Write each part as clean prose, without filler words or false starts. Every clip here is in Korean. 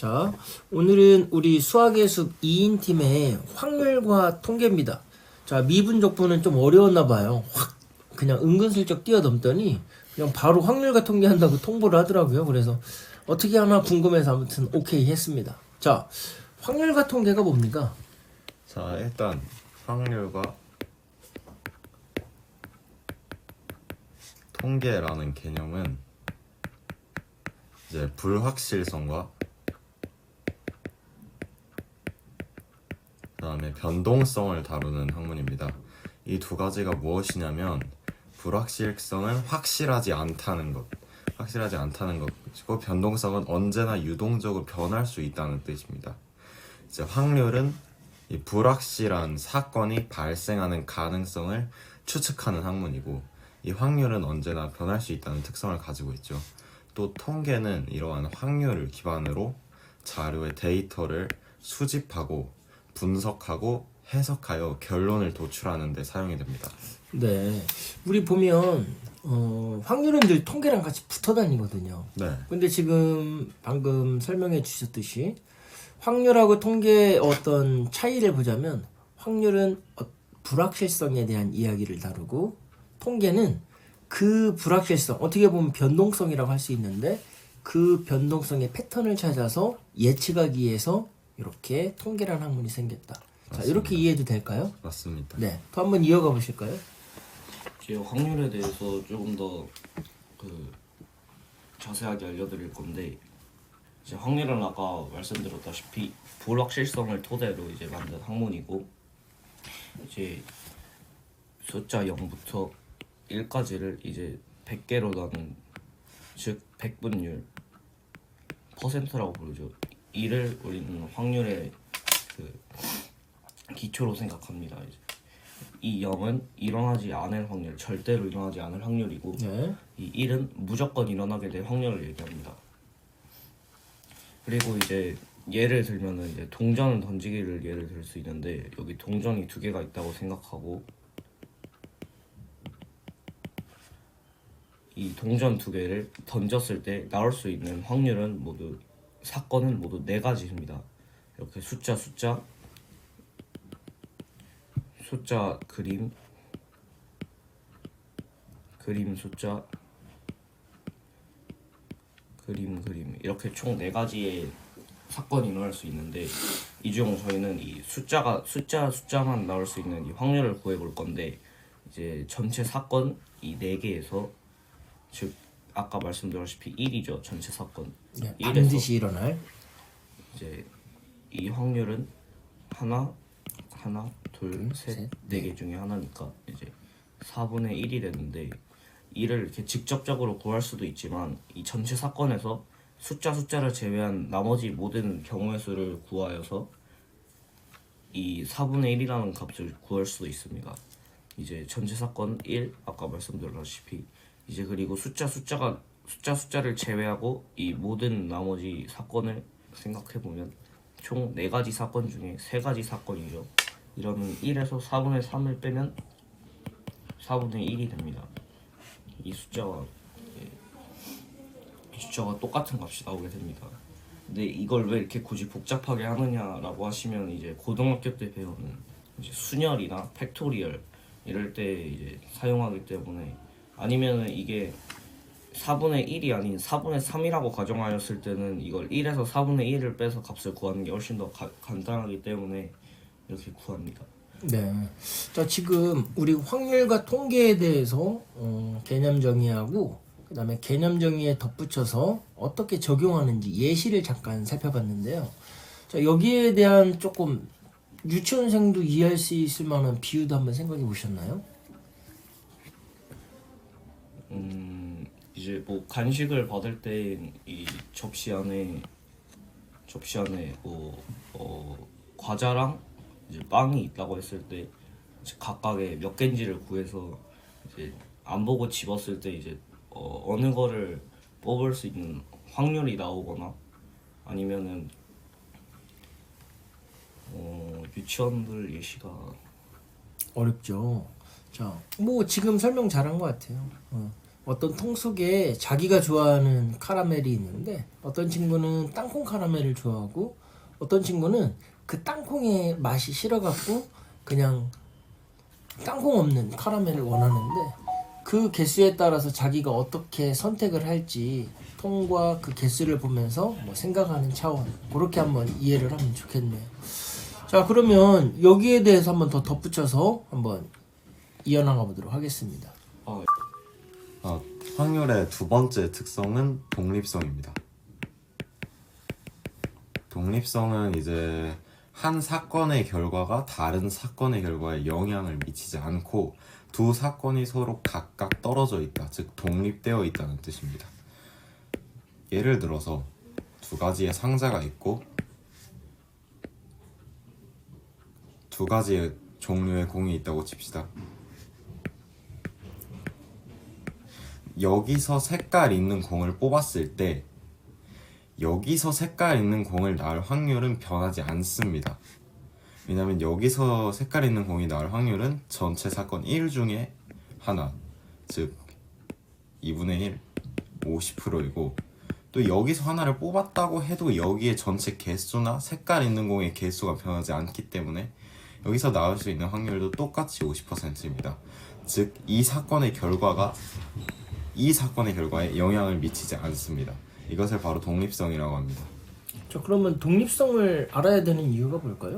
자, 오늘은 우리 수학의 숲 2인 팀의 확률과 통계입니다. 자, 미분족분은 좀 어려웠나 봐요. 확 그냥 은근슬쩍 뛰어넘더니 그냥 바로 확률과 통계한다고 통보를 하더라고요. 그래서 어떻게 하나 궁금해서 아무튼 오케이 했습니다. 자, 확률과 통계가 뭡니까? 자, 일단 확률과 통계라는 개념은 이제 불확실성과 그다음에 변동성을 다루는 학문입니다. 이 두 가지가 무엇이냐면 불확실성은 확실하지 않다는 것이고 변동성은 언제나 유동적으로 변할 수 있다는 뜻입니다. 이제 확률은 이 불확실한 사건이 발생하는 가능성을 추측하는 학문이고, 이 확률은 언제나 변할 수 있다는 특성을 가지고 있죠. 또 통계는 이러한 확률을 기반으로 자료의 데이터를 수집하고 분석하고 해석하여 결론을 도출하는 데 사용이 됩니다. 네, 우리 보면 확률은 늘 통계랑 같이 붙어 다니거든요. 네. 근데 지금 방금 설명해 주셨듯이 확률하고 통계의 어떤 차이를 보자면 확률은 불확실성에 대한 이야기를 다루고 통계는 그 불확실성, 어떻게 보면 변동성이라고 할 수 있는데 그 변동성의 패턴을 찾아서 예측하기 위해서 이렇게 통계라는 학문이 생겼다. 자, 이렇게 이해해도 될까요? 맞습니다. 네, 또 한번 이어가 보실까요? 이제 확률에 대해서 조금 더 자세하게 알려드릴 건데, 이제 확률은 아까 말씀드렸다시피 불확실성을 토대로 이제 만든 학문이고, 이제 숫자 0부터 1까지를 이제 100개로 나눈, 즉 백분율 퍼센트라고 부르죠. 이를 우리는 확률의 기초로 생각합니다. 이제 이 0은 일어나지 않을 확률, 절대로 일어나지 않을 확률이고, 네. 이 1은 무조건 일어나게 될 확률을 얘기합니다. 그리고 이제 예를 들면은 이제 동전 던지기를 예를 들 수 있는데, 여기 동전이 두 개가 있다고 생각하고 이 동전 두 개를 던졌을 때 나올 수 있는 확률은 사건은 모두 네 가지입니다. 이렇게 숫자 그림 숫자 그림 이렇게 총 네 가지의 사건이 일어날 수 있는데, 이 중 저희는 이 숫자만 나올 수 있는 이 확률을 구해볼 건데, 이제 전체 사건 이 네 개에서, 즉 아까 말씀드렸다시피 1이죠. 전체 사건. 네, 1에서 반드시 일어날. 이제 이 확률은 하나, 둘, 셋, 네 개 중에 하나니까 이제 4분의 1이 되는데, 이를 이렇게 직접적으로 구할 수도 있지만 이 전체 사건에서 숫자를 제외한 나머지 모든 경우의 수를 구하여서 이 4분의 1이라는 값을 구할 수도 있습니다. 이제 전체 사건 1, 아까 말씀드렸다시피 이제 그리고 숫자를 제외하고 이 모든 나머지 사건을 생각해보면 총 4가지 사건 중에 3가지 사건이죠. 이러면 1에서 4분의 3을 빼면 4분의 1이 됩니다. 이 숫자가 똑같은 값이 나오게 됩니다. 근데 이걸 왜 이렇게 굳이 복잡하게 하느냐라고 하시면, 이제 고등학교 때 배우는 이제 순열이나 팩토리얼 이럴 때 이제 사용하기 때문에, 아니면은 이게 4분의 1이 아닌 4분의 3이라고 가정하였을 때는 이걸 1에서 4분의 1을 빼서 값을 구하는 게 훨씬 더 간단하기 때문에 이렇게 구합니다. 네. 자, 지금 우리 확률과 통계에 대해서 개념 정의하고 그다음에 개념 정의에 덧붙여서 어떻게 적용하는지 예시를 잠깐 살펴봤는데요. 자, 여기에 대한 조금 유치원생도 이해할 수 있을 만한 비유도 한번 생각해 보셨나요? 이제 뭐 간식을 받을 때 이 접시 안에 과자랑 이제 빵이 있다고 했을 때 이제 각각의 몇 개인지를 구해서 이제 안 보고 집었을 때 이제 어느 거를 뽑을 수 있는 확률이 나오거나, 아니면은 유치원들 예시가 어렵죠. 자, 뭐 지금 설명 잘한 것 같아요. 어떤 통 속에 자기가 좋아하는 카라멜이 있는데 어떤 친구는 땅콩 카라멜을 좋아하고 어떤 친구는 그 땅콩의 맛이 싫어갖고 그냥 땅콩 없는 카라멜을 원하는데 그 개수에 따라서 자기가 어떻게 선택을 할지 통과 그 개수를 보면서 뭐 생각하는 차원 그렇게 한번 이해를 하면 좋겠네요. 자 그러면 여기에 대해서 한번 더 덧붙여서 한번 이어나가 보도록 하겠습니다. 확률의 두 번째 특성은 독립성입니다. 독립성은 이제 한 사건의 결과가 다른 사건의 결과에 영향을 미치지 않고 두 사건이 서로 각각 떨어져 있다, 즉 독립되어 있다는 뜻입니다. 예를 들어서 두 가지의 상자가 있고 두 가지의 종류의 공이 있다고 칩시다. 여기서 색깔 있는 공을 뽑았을 때 여기서 색깔 있는 공을 나올 확률은 변하지 않습니다. 왜냐면 여기서 색깔 있는 공이 나올 확률은 전체 사건 1 중에 하나, 즉 2분의 1, 50%이고 또 여기서 하나를 뽑았다고 해도 여기에 전체 개수나 색깔 있는 공의 개수가 변하지 않기 때문에 여기서 나올 수 있는 확률도 똑같이 50%입니다. 즉 이 사건의 결과가 이 사건의 결과에 영향을 미치지 않습니다. 이것을 바로 독립성이라고 합니다. 자 그러면 독립성을 알아야 되는 이유가 뭘까요?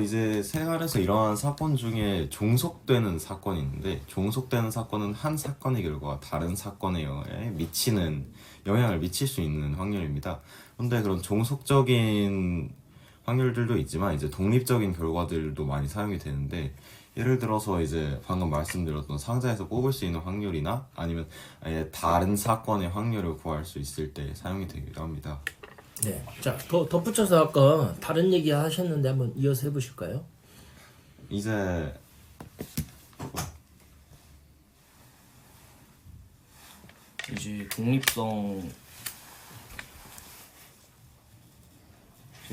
이제 생활에서 일어나는 사건 중에 종속되는 사건이 있는데 종속되는 사건은 한 사건의 결과가 다른 사건의 영향을 미칠 수 있는 확률입니다. 그런데 그런 종속적인 확률들도 있지만 이제 독립적인 결과들도 많이 사용이 되는데 예를 들어서 이제 방금 말씀드렸던 상자에서 뽑을 수 있는 확률이나 아니면 아예 다른 사건의 확률을 구할 수 있을 때 사용이 되기도 합니다. 네. 자, 더 덧붙여서 아까 다른 얘기 하셨는데 한번 이어서 해보실까요? 이제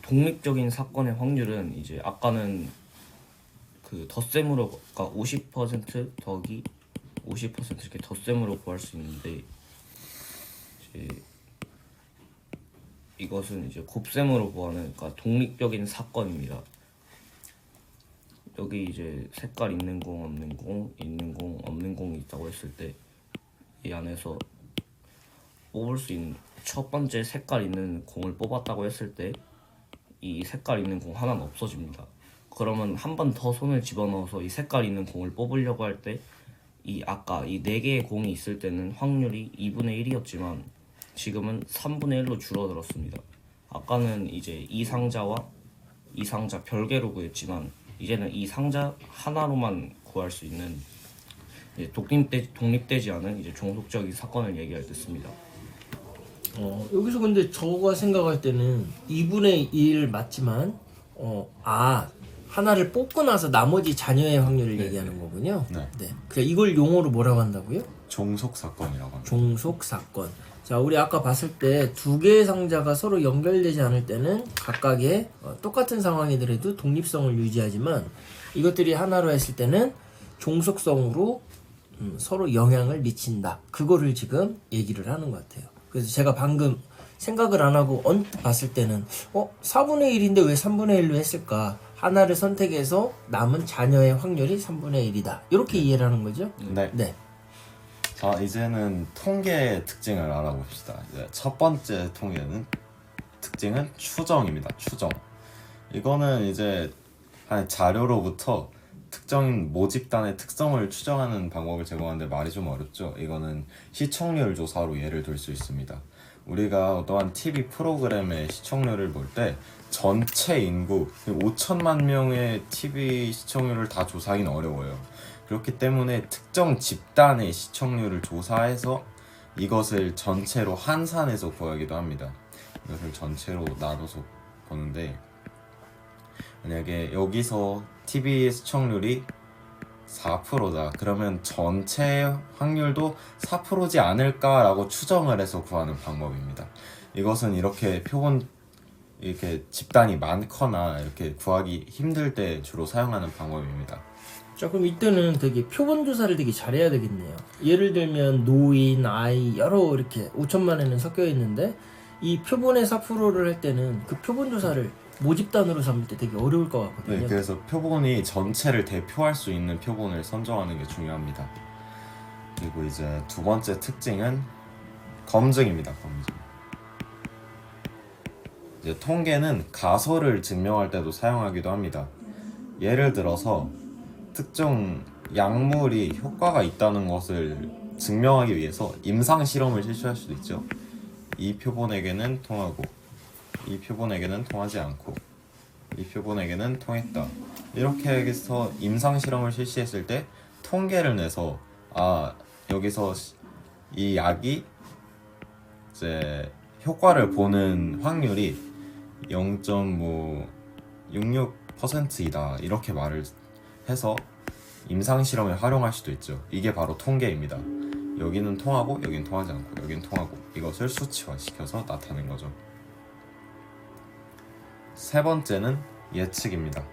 독립적인 사건의 확률은 이제 아까는 그 덧셈으로가 50% 더하기 50% 이렇게 덧셈으로 구할 수 있는데 이제 이것은 이제 곱셈으로 구하는 그러니까 독립적인 사건입니다. 여기 이제 색깔 있는 공, 없는 공, 있는 공, 없는 공이 있다고 했을 때 이 안에서 뽑을 수 있는 첫 번째 색깔 있는 공을 뽑았다고 했을 때 이 색깔 있는 공 하나는 없어집니다. 그러면 한 번 더 손을 집어넣어서 이 색깔 있는 공을 뽑으려고 할 때 이 아까 이 4개의 공이 있을 때는 확률이 2분의 1이었지만 지금은 3분의 1로 줄어들었습니다. 아까는 이제 이 상자와 이 상자 별개로 구했지만 이제는 이 상자 하나로만 구할 수 있는 이제 독립되지 않은 이제 종속적인 사건을 얘기할 때 씁니다. 여기서 근데 저가 생각할 때는 2분의 1 맞지만 하나를 뽑고 나서 나머지 자녀의 확률을 얘기하는 거군요. 네. 그러니까 이걸 용어로 뭐라고 한다고요? 종속 사건이라고 합니다. 종속 사건. 자, 우리 아까 봤을 때 두 개의 상자가 서로 연결되지 않을 때는 각각의 똑같은 상황이더라도 독립성을 유지하지만 이것들이 하나로 했을 때는 종속성으로 서로 영향을 미친다. 그거를 지금 얘기를 하는 것 같아요. 그래서 제가 방금 생각을 안 하고 언뜻 봤을 때는 4분의 1인데 왜 3분의 1로 했을까? 하나를 선택해서 남은 자녀의 확률이 3분의 1이다. 이렇게 이해를 하는 거죠? 네. 자, 이제는 통계의 특징을 알아봅시다. 이제 첫 번째 특징은 추정입니다. 추정. 이거는 이제 한 자료로부터 특정인 모집단의 특성을 추정하는 방법을 제공하는데 말이 좀 어렵죠. 이거는 시청률 조사로 예를 들 수 있습니다. 우리가 어떠한 TV 프로그램의 시청률을 볼 때 전체 인구 5천만 명의 TV 시청률을 다 조사하기는 어려워요. 그렇기 때문에 특정 집단의 시청률을 조사해서 이것을 전체로 환산해서 구하기도 합니다. 이것을 전체로 나눠서 보는데 만약에 여기서 TV 시청률이 4%다. 그러면 전체 확률도 4%지 않을까라고 추정을 해서 구하는 방법입니다. 이것은 이렇게 집단이 많거나 이렇게 구하기 힘들 때 주로 사용하는 방법입니다. 자, 그럼 이때는 되게 표본 조사를 되게 잘해야 되겠네요. 예를 들면 노인, 아이 여러 이렇게 5천만 원은 섞여 있는데 이 표본의 4%를 할 때는 그 표본 조사를 모집단으로 삼을 때 되게 어려울 것 같거든요. 네, 그래서 표본이 전체를 대표할 수 있는 표본을 선정하는 게 중요합니다. 그리고 이제 두 번째 특징은 검증입니다. 검증. 이제 통계는 가설을 증명할 때도 사용하기도 합니다. 예를 들어서 특정 약물이 효과가 있다는 것을 증명하기 위해서 임상 실험을 실시할 수도 있죠. 이 표본에게는 통하고 이 표본에게는 통하지 않고 이 표본에게는 통했다. 이렇게 해서 임상 실험을 실시했을 때 통계를 내서 여기서 이 약이 이제 효과를 보는 확률이 0.66%이다 이렇게 말을 해서 임상 실험에 활용할 수도 있죠. 이게 바로 통계입니다. 여기는 통하고 여기는 통하지 않고 여기는 통하고 이것을 수치화시켜서 나타낸 거죠. 세 번째는 예측입니다.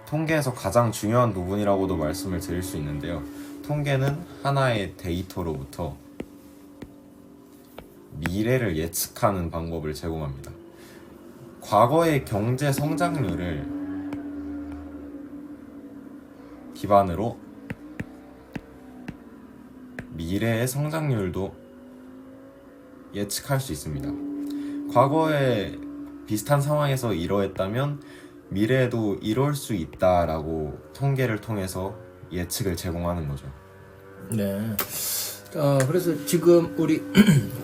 통계에서 가장 중요한 부분이라고도 말씀을 드릴 수 있는데요. 통계는 하나의 데이터로부터 미래를 예측하는 방법을 제공합니다. 과거의 경제 성장률을 기반으로 미래의 성장률도 예측할 수 있습니다. 과거에 비슷한 상황에서 이러했다면 미래에도 이럴 수 있다라고 통계를 통해서 예측을 제공하는 거죠. 네. 그래서 지금 우리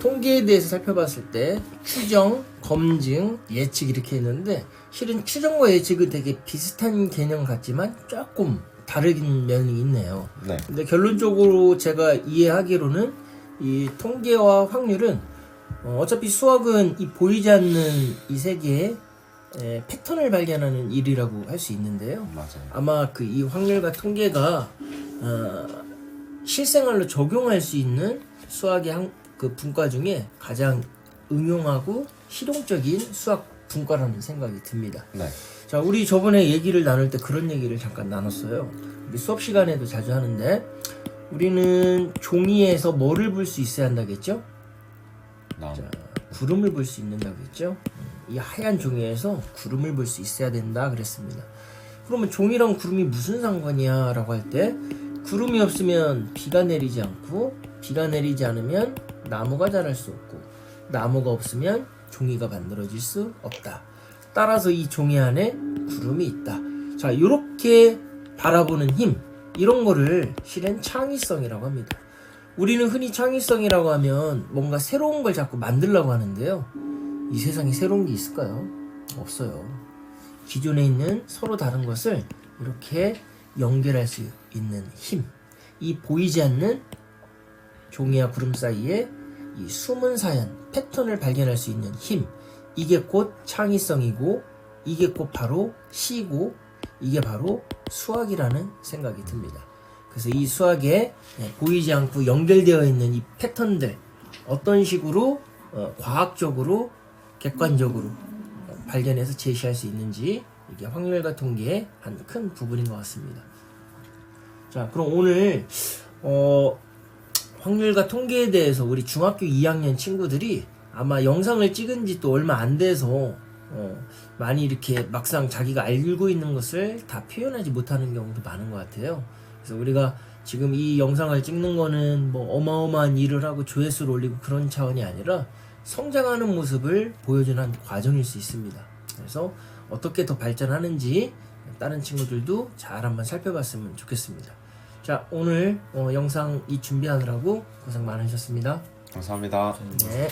통계에 대해서 살펴봤을 때 추정, 검증, 예측 이렇게 있는데 실은 추정과 예측은 되게 비슷한 개념 같지만 조금 다른 면이 있네요. 네. 근데 결론적으로 제가 이해하기로는 이 통계와 확률은 어차피 수학은 이 보이지 않는 이 세계에 패턴을 발견하는 일이라고 할 수 있는데요. 맞아요. 아마 그 이 확률과 통계가 실생활로 적용할 수 있는 수학의 그 분과 중에 가장 응용하고 실용적인 수학 분과라는 생각이 듭니다. 네. 자, 우리 저번에 얘기를 나눌 때 그런 얘기를 잠깐 나눴어요. 우리 수업 시간에도 자주 하는데 우리는 종이에서 뭐를 볼 수 있어야 한다겠죠? 나무. 자, 구름을 볼 수 있는다겠죠? 이 하얀 종이에서 구름을 볼 수 있어야 된다 그랬습니다. 그러면 종이랑 구름이 무슨 상관이야 라고 할 때 구름이 없으면 비가 내리지 않고 비가 내리지 않으면 나무가 자랄 수 없고 나무가 없으면 종이가 만들어질 수 없다. 따라서 이 종이 안에 구름이 있다. 자, 이렇게 바라보는 힘, 이런 거를 실은 창의성이라고 합니다. 우리는 흔히 창의성이라고 하면 뭔가 새로운 걸 자꾸 만들려고 하는데요. 이 세상에 새로운 게 있을까요? 없어요. 기존에 있는 서로 다른 것을 이렇게 연결할 수 있는 힘, 이 보이지 않는 종이와 구름 사이에 이 숨은 사연, 패턴을 발견할 수 있는 힘, 이게 곧 창의성이고 이게 곧 바로 시고 이게 바로 수학이라는 생각이 듭니다. 그래서 이 수학에 보이지 않고 연결되어 있는 이 패턴들 어떤 식으로 과학적으로 객관적으로 발견해서 제시할 수 있는지 이게 확률과 통계의 한 큰 부분인 것 같습니다. 자, 그럼 오늘 확률과 통계에 대해서 우리 중학교 2학년 친구들이 아마 영상을 찍은 지 또 얼마 안 돼서 많이 이렇게 막상 자기가 알고 있는 것을 다 표현하지 못하는 경우도 많은 것 같아요. 그래서 우리가 지금 이 영상을 찍는 거는 뭐 어마어마한 일을 하고 조회수를 올리고 그런 차원이 아니라 성장하는 모습을 보여주는 한 과정일 수 있습니다. 그래서 어떻게 더 발전하는지 다른 친구들도 잘 한번 살펴봤으면 좋겠습니다. 자, 오늘 영상 이 준비하느라고 고생 많으셨습니다. 감사합니다. 네.